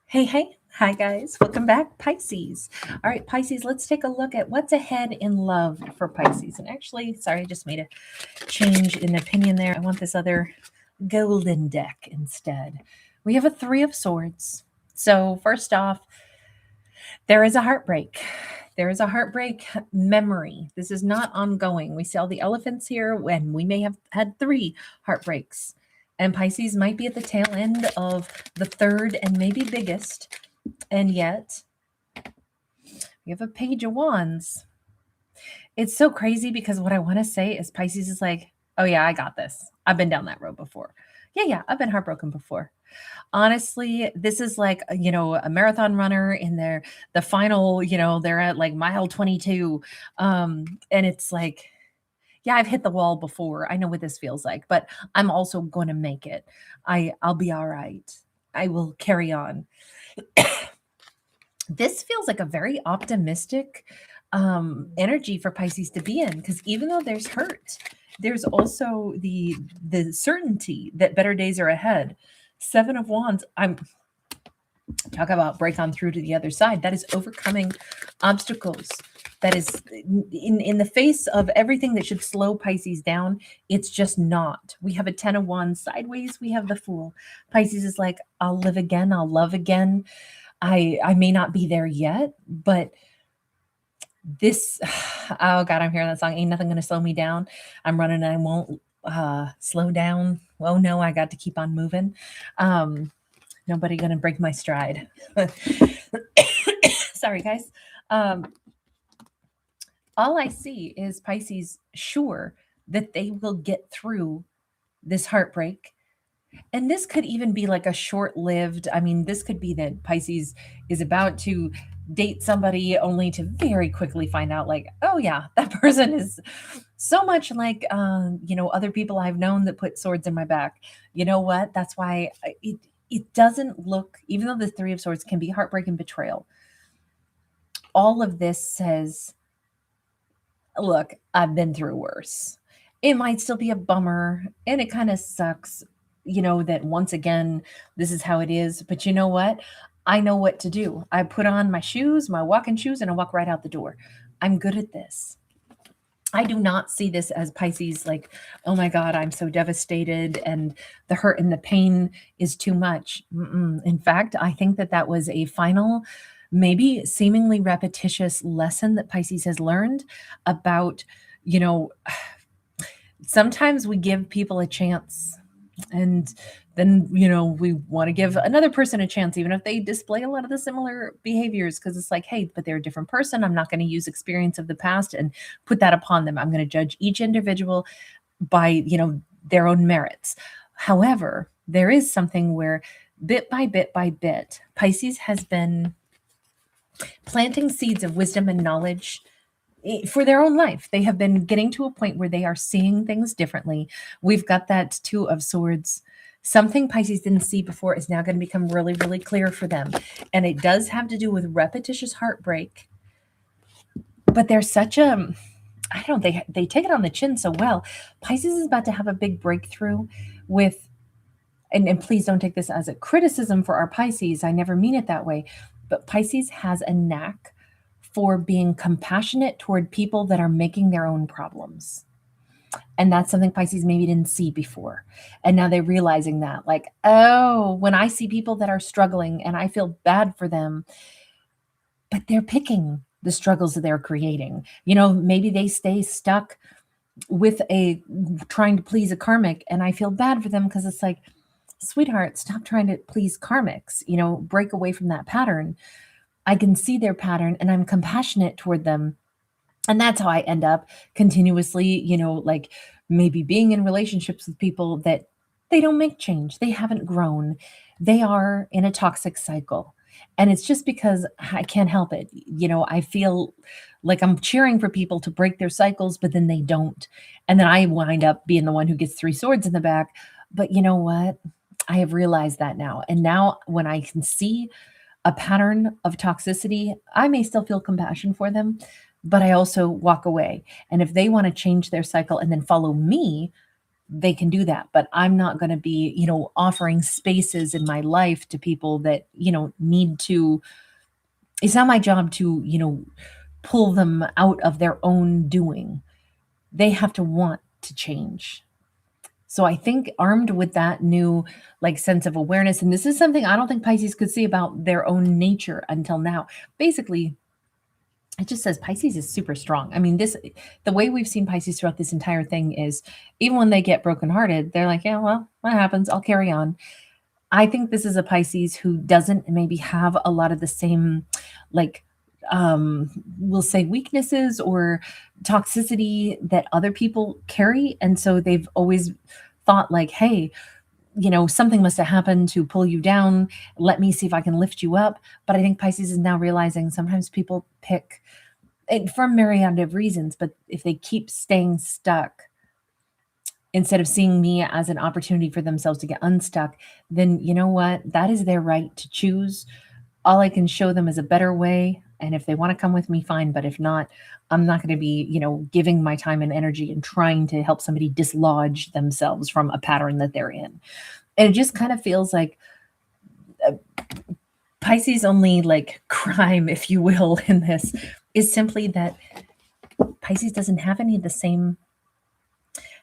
Hey, hey. Hi, guys. Welcome back, Pisces. All right, Pisces, let's take a look at what's ahead in love for Pisces. And actually, sorry, I just made a change in opinion there. I want this other golden deck instead. We have a Three of Swords. So, first off, there is a heartbreak. There is a heartbreak memory. This is not ongoing. We see all the elephants here when we may have had three heartbreaks. And Pisces might be at the tail end of the third and maybe biggest. And yet, we have a Page of Wands. It's so crazy because what I want to say is Pisces is like, oh, yeah, I got this. I've been down that road before. Yeah, I've been heartbroken before. Honestly, this is like, a marathon runner in the final, they're at like mile 22. And it's like, yeah, I've hit the wall before. I know what this feels like, but I'm also going to make it. I'll be all right. I will carry on. This feels like a very optimistic energy for Pisces to be in, because even though there's hurt, there's also the certainty that better days are ahead. Seven of Wands. I'm talk about break on through to the other side. That is overcoming obstacles. That is in the face of everything that should slow Pisces down. It's just not. We have a Ten of Wands sideways. We have the Fool. Pisces is like, I'll live again. I'll love again. I may not be there yet, but this, oh God, I'm hearing that song. Ain't nothing going to slow me down. I'm running and I won't slow down. Oh no, I got to keep on moving. Nobody going to break my stride. Sorry, guys. All I see is Pisces sure that they will get through this heartbreak. And this could even be like a short lived, this could be that Pisces is about to date somebody only to very quickly find out, like, oh, yeah, that person is so much like, other people I've known that put swords in my back. You know what? That's why it doesn't look, even though the Three of Swords can be heartbreak and betrayal, all of this says, look, I've been through worse. It might still be a bummer and it kind of sucks, that once again, this is how it is. But you know what? I know what to do. I put on my shoes, my walking shoes, and I walk right out the door. I'm good at this. I do not see this as Pisces like, oh my God, I'm so devastated and the hurt and the pain is too much. In fact, I think that was a final, maybe seemingly repetitious lesson that Pisces has learned about, sometimes we give people a chance and then we want to give another person a chance even if they display a lot of the similar behaviors, because it's like, hey, but they're a different person. I'm not going to use experience of the past and put that upon them. I'm going to judge each individual by their own merits. However, there is something where bit by bit Pisces has been planting seeds of wisdom and knowledge for their own life. They have been getting to a point where they are seeing things differently. We've got that Two of Swords. Something Pisces didn't see before is now going to become really, really clear for them. And it does have to do with repetitious heartbreak. But they're such a, I don't know, they take it on the chin so well. Pisces is about to have a big breakthrough with, and please don't take this as a criticism for our Pisces. I never mean it that way. But Pisces has a knack for being compassionate toward people that are making their own problems. And that's something Pisces maybe didn't see before. And now they're realizing that, like, oh, when I see people that are struggling and I feel bad for them, but they're picking the struggles that they're creating. Maybe they stay stuck with trying to please a karmic, and I feel bad for them because it's like, sweetheart, stop trying to please karmics, break away from that pattern. I can see their pattern and I'm compassionate toward them. And that's how I end up continuously, like maybe being in relationships with people that they don't make change. They haven't grown. They are in a toxic cycle. And it's just because I can't help it. I feel like I'm cheering for people to break their cycles, but then they don't. And then I wind up being the one who gets three swords in the back. But you know what? I have realized that now. And now when I can see a pattern of toxicity, I may still feel compassion for them, but I also walk away. And if they want to change their cycle and then follow me, they can do that, but I'm not going to be, offering spaces in my life to people that, need to. It's not my job to, pull them out of their own doing. They have to want to change. So I think armed with that new sense of awareness, and this is something I don't think Pisces could see about their own nature until now. Basically, it just says Pisces is super strong. I mean, the way we've seen Pisces throughout this entire thing is even when they get brokenhearted, they're like, yeah, well, what happens? I'll carry on. I think this is a Pisces who doesn't maybe have a lot of the same, like, we'll say weaknesses or toxicity that other people carry. And so they've always thought like, hey, something must have happened to pull you down. Let me see if I can lift you up. But I think Pisces is now realizing sometimes people pick it for a myriad of reasons, but if they keep staying stuck, instead of seeing me as an opportunity for themselves to get unstuck, then you know what? That is their right to choose. All I can show them is a better way. And if they want to come with me, fine. But if not, I'm not going to be, giving my time and energy and trying to help somebody dislodge themselves from a pattern that they're in. And it just kind of feels like Pisces' only crime, if you will, in this is simply that Pisces doesn't have any of the same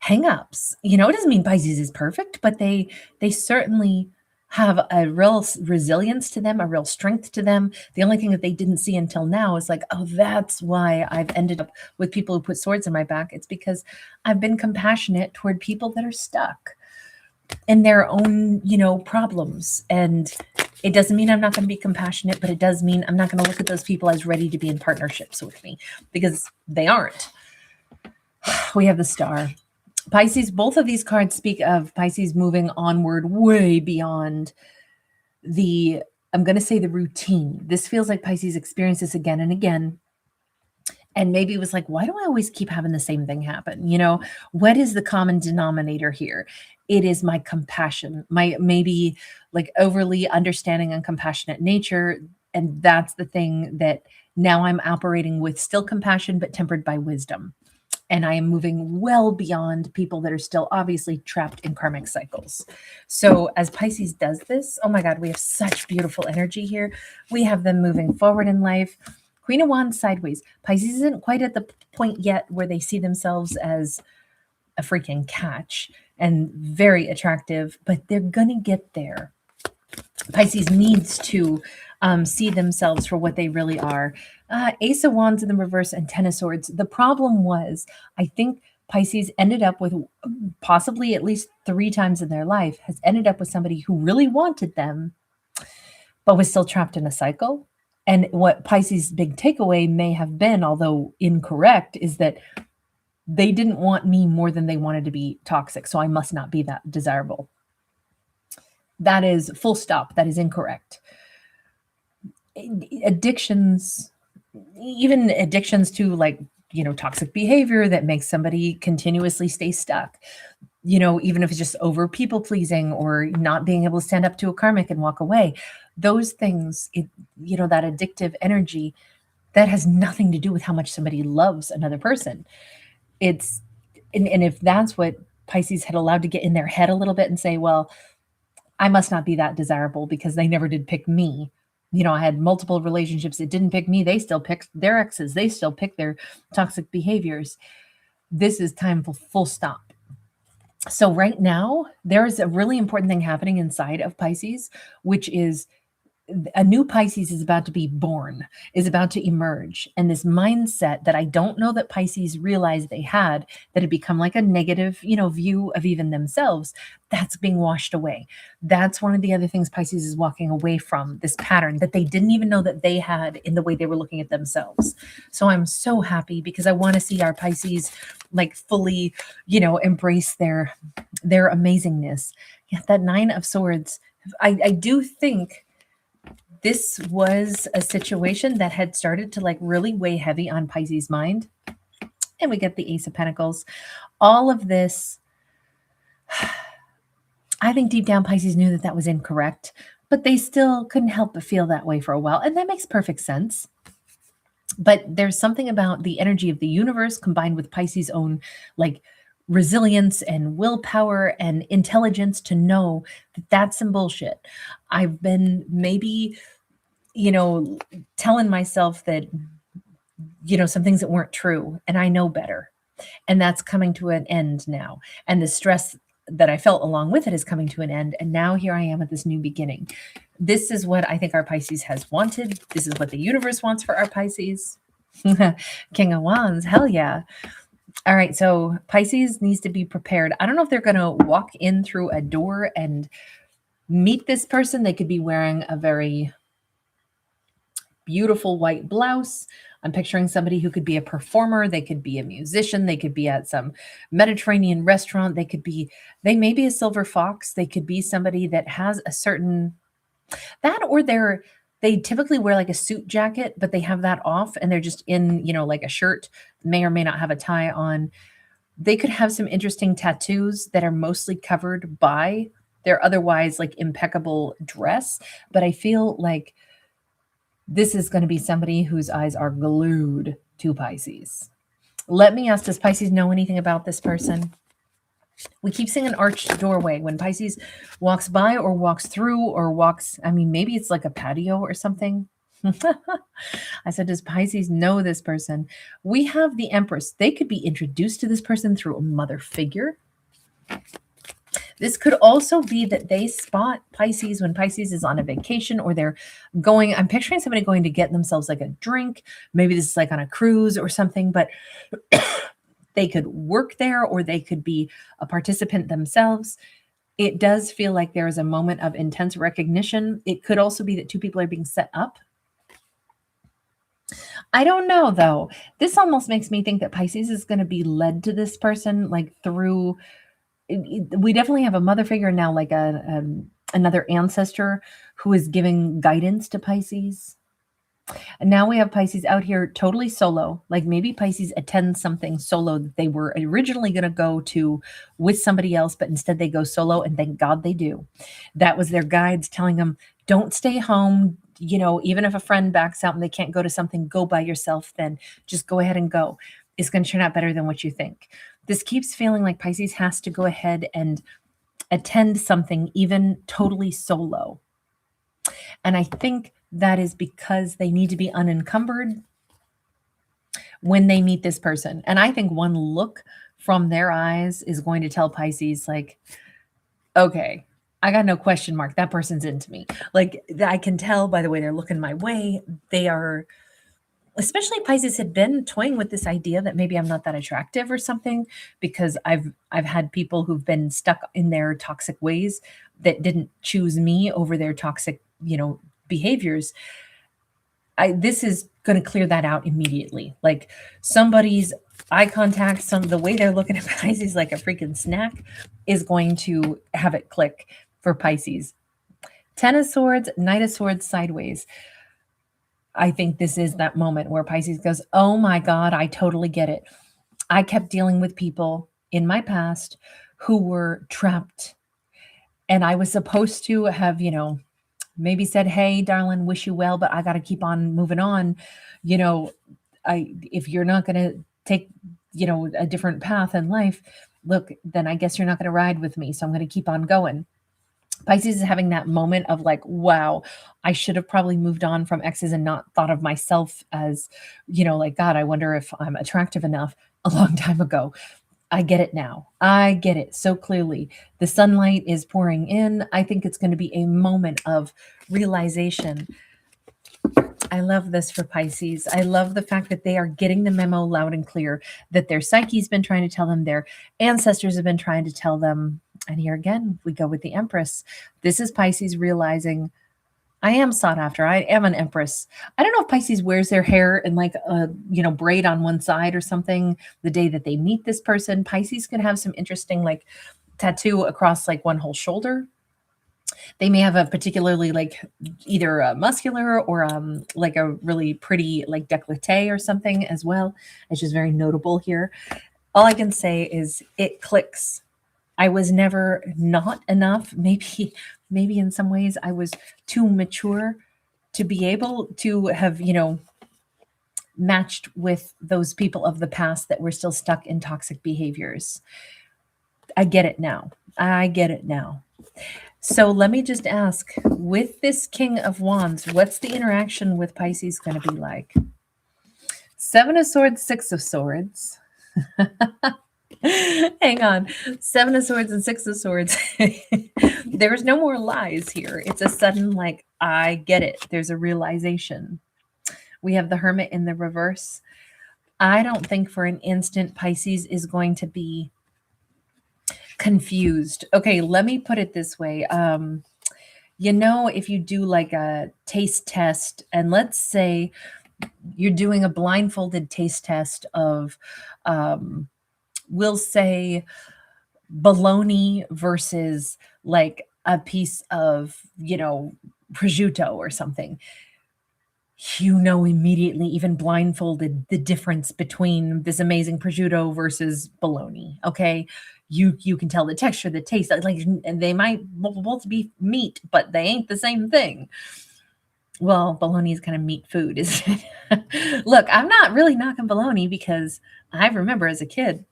hangups. It doesn't mean Pisces is perfect, but they certainly have a real resilience to them, a real strength to them. The only thing that they didn't see until now is oh, that's why I've ended up with people who put swords in my back. It's because I've been compassionate toward people that are stuck in their own, problems. And it doesn't mean I'm not going to be compassionate, but it does mean I'm not going to look at those people as ready to be in partnerships with me, because they aren't. We have the Star. Pisces, both of these cards speak of Pisces moving onward way beyond I'm going to say the routine. This feels like Pisces experienced this again and again. And maybe it was like, why do I always keep having the same thing happen? What is the common denominator here? It is my compassion, my maybe overly understanding and compassionate nature. And that's the thing that now I'm operating with, still compassion, but tempered by wisdom. And I am moving well beyond people that are still obviously trapped in karmic cycles. So as Pisces does this, oh my God, we have such beautiful energy here. We have them moving forward in life. Queen of Wands sideways. Pisces isn't quite at the point yet where they see themselves as a freaking catch and very attractive, but they're going to get there. Pisces needs to see themselves for what they really are. Ace of Wands in the reverse and Ten of Swords. The problem was, I think Pisces ended up with, possibly at least 3 times in their life, has ended up with somebody who really wanted them, but was still trapped in a cycle. And what Pisces' big takeaway may have been, although incorrect, is that they didn't want me more than they wanted to be toxic. So I must not be that desirable. That is full stop. That is incorrect. Addictions, even addictions to toxic behavior that makes somebody continuously stay stuck. Even if it's just over people pleasing or not being able to stand up to a karmic and walk away, those things, that addictive energy, that has nothing to do with how much somebody loves another person. And if that's what Pisces had allowed to get in their head a little bit and say, well, I must not be that desirable because they never did pick me. I had multiple relationships that didn't pick me. They still picked their exes. They still pick their toxic behaviors. This is time for full stop. So right now, there's a really important thing happening inside of Pisces, which is a new Pisces is about to be born, is about to emerge. And this mindset that I don't know that Pisces realized they had, that had become like a negative, view of even themselves, that's being washed away. That's one of the other things Pisces is walking away from, this pattern that they didn't even know that they had in the way they were looking at themselves. So I'm so happy because I want to see our Pisces fully, embrace their amazingness. Yeah, that 9 of Swords. I do think this was a situation that had started to really weigh heavy on Pisces' mind. And we get the Ace of Pentacles. All of this, I think deep down Pisces knew that that was incorrect, but they still couldn't help but feel that way for a while. And that makes perfect sense. But there's something about the energy of the universe combined with Pisces' own resilience and willpower and intelligence to know that that's some bullshit. I've been maybe, telling myself that, some things that weren't true, and I know better. And that's coming to an end now. And the stress that I felt along with it is coming to an end. And now here I am at this new beginning. This is what I think our Pisces has wanted. This is what the universe wants for our Pisces. King of Wands, hell yeah. All right, so Pisces needs to be prepared. I don't know if they're going to walk in through a door and meet this person. They could be wearing a very beautiful white blouse. I'm picturing somebody who could be a performer. They could be a musician. They could be at some Mediterranean restaurant. They may be a silver fox. They could be somebody that has a certain, or they typically wear like a suit jacket, but they have that off and they're just in, like a shirt, may or may not have a tie on. They could have some interesting tattoos that are mostly covered by their otherwise like impeccable dress. But I feel like this is going to be somebody whose eyes are glued to Pisces. Let me ask, does Pisces know anything about this person? We keep seeing an arched doorway when Pisces walks by or walks through or maybe it's like a patio or something. I said, does Pisces know this person? We have the Empress. They could be introduced to this person through a mother figure. This could also be that they spot Pisces when Pisces is on a vacation or they're going, I'm picturing somebody going to get themselves like a drink. Maybe this is like on a cruise or something, but they could work there or they could be a participant themselves. It does feel like there is a moment of intense recognition. It could also be that two people are being set up. I don't know though. This almost makes me think that Pisces is going to be led to this person like through, we definitely have a mother figure now, like another ancestor who is giving guidance to Pisces. And now we have Pisces out here totally solo. Like maybe Pisces attends something solo that they were originally going to go to with somebody else, but instead they go solo, and thank God they do. That was their guides telling them, don't stay home. Even if a friend backs out and they can't go to something, go by yourself, then just go ahead and go. It's going to turn out better than what you think. This keeps feeling like Pisces has to go ahead and attend something even totally solo. And I think that is because they need to be unencumbered when they meet this person. And I think one look from their eyes is going to tell Pisces like, okay, I got no question mark. That person's into me. Like I can tell by the way they're looking my way. They are, especially Pisces had been toying with this idea that maybe I'm not that attractive or something, because I've had people who've been stuck in their toxic ways that didn't choose me over their toxic, behaviors. This is going to clear that out immediately. Like somebody's eye contact, the way they're looking at Pisces like a freaking snack is going to have it click for Pisces. Ten of Swords, Knight of Swords sideways. I think this is that moment where Pisces goes, oh my God, I totally get it. I kept dealing with people in my past who were trapped. And I was supposed to have, maybe said, hey, darling, wish you well, but I got to keep on moving on. If you're not going to take, a different path in life, look, then I guess you're not going to ride with me. So I'm going to keep on going. Pisces is having that moment of like, wow, I should have probably moved on from exes and not thought of myself as, like, God, I wonder if I'm attractive enough a long time ago. I get it now. I get it so clearly. The sunlight is pouring in. I think it's going to be a moment of realization. I love this for Pisces. I love the fact that they are getting the memo loud and clear, that their psyche's been trying to tell them, their ancestors have been trying to tell them. And here again, we go with the Empress. This is Pisces realizing, I am sought after. I am an Empress. I don't know if Pisces wears their hair in like a, braid on one side or something the day that they meet this person. Pisces can have some interesting like tattoo across like one whole shoulder. They may have a particularly like either a muscular or like a really pretty like décolleté or something as well. It's just very notable here. All I can say is it clicks. I was never not enough. Maybe in some ways I was too mature to be able to have, matched with those people of the past that were still stuck in toxic behaviors. I get it now. I get it now. So let me just ask, with this King of Wands, what's the interaction with Pisces going to be like? Seven of Swords, Six of Swords. Hang on. Seven of Swords and Six of Swords. There's no more lies here. It's a sudden, like, I get it. There's a realization. We have the Hermit in the reverse. I don't think for an instant Pisces is going to be confused. Okay, let me put it this way. If you do like a taste test, and let's say you're doing a blindfolded taste test of, we'll say, bologna versus like a piece of, prosciutto or something. Immediately, even blindfolded, the difference between this amazing prosciutto versus bologna. Okay. You can tell the texture, the taste, like, and they might both be meat, but they ain't the same thing. Well, bologna is kind of meat food, isn't it? Look, I'm not really knocking bologna because I remember as a kid,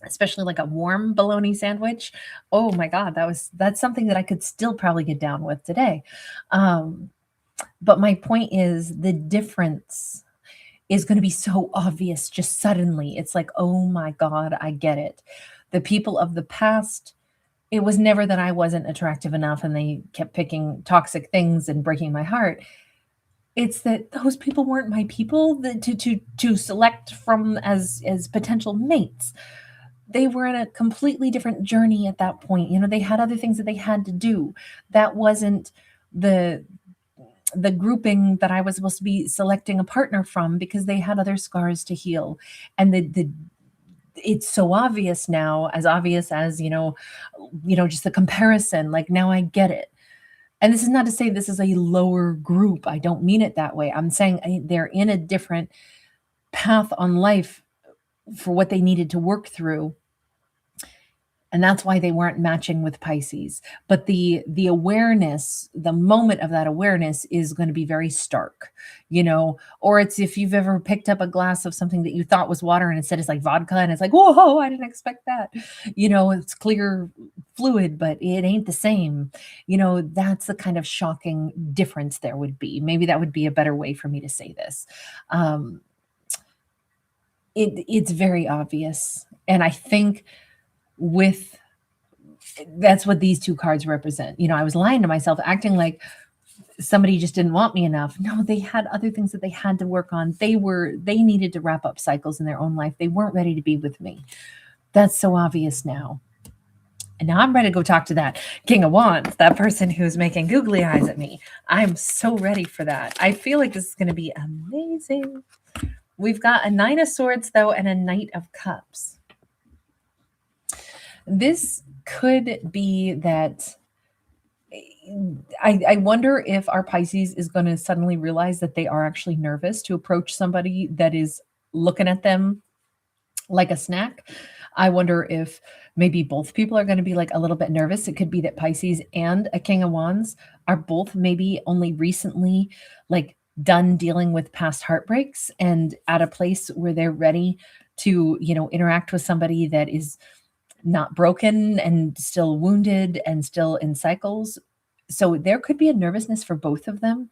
especially like a warm bologna sandwich. Oh my God, that's something that I could still probably get down with today. But my point is the difference is going to be so obvious just suddenly. It's like, oh my God, I get it. The people of the past, it was never that I wasn't attractive enough and they kept picking toxic things and breaking my heart. It's that those people weren't my people to select from as potential mates. They were in a completely different journey at that point. They had other things that they had to do. That wasn't the grouping that I was supposed to be selecting a partner from, because they had other scars to heal. And it's so obvious now, as obvious as, just the comparison, like now I get it. And this is not to say this is a lower group. I don't mean it that way. I'm saying they're in a different path on life for what they needed to work through. And that's why they weren't matching with Pisces. But the awareness, the moment of that awareness is going to be very stark, or it's if you've ever picked up a glass of something that you thought was water and instead it's like vodka, and it's like, whoa, I didn't expect that. It's clear fluid, but it ain't the same. That's the kind of shocking difference there would be. Maybe that would be a better way for me to say this. It's very obvious. And I think that's what these two cards represent. I was lying to myself, acting like somebody just didn't want me enough. No, they had other things that they had to work on. They needed to wrap up cycles in their own life. They weren't ready to be with me. That's so obvious now. And now I'm ready to go talk to that King of Wands, that person who's making googly eyes at me. I'm so ready for that. I feel like this is going to be amazing. We've got a Nine of Swords, though, and a Knight of Cups. This could be that I wonder if our Pisces is going to suddenly realize that they are actually nervous to approach somebody that is looking at them like a snack. I wonder if maybe both people are going to be like a little bit nervous. It could be that Pisces and a King of Wands are both maybe only recently like done dealing with past heartbreaks and at a place where they're ready to, interact with somebody that is not broken and still wounded and still in cycles. So there could be a nervousness for both of them,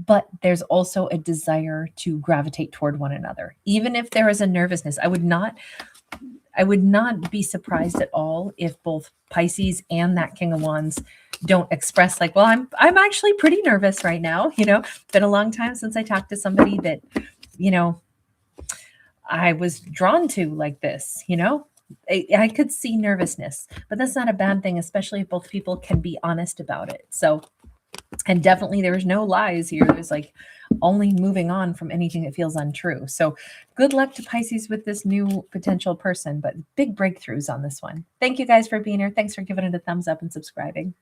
but there's also a desire to gravitate toward one another. Even if there is a nervousness, I would not be surprised at all if both Pisces and that King of Wands don't express like, well, I'm actually pretty nervous right now. It's been a long time since I talked to somebody that, I was drawn to like this, I could see nervousness, but that's not a bad thing, especially if both people can be honest about it. So, and definitely there's no lies here. There's like only moving on from anything that feels untrue. So good luck to Pisces with this new potential person, but big breakthroughs on this one. Thank you guys for being here. Thanks for giving it a thumbs up and subscribing.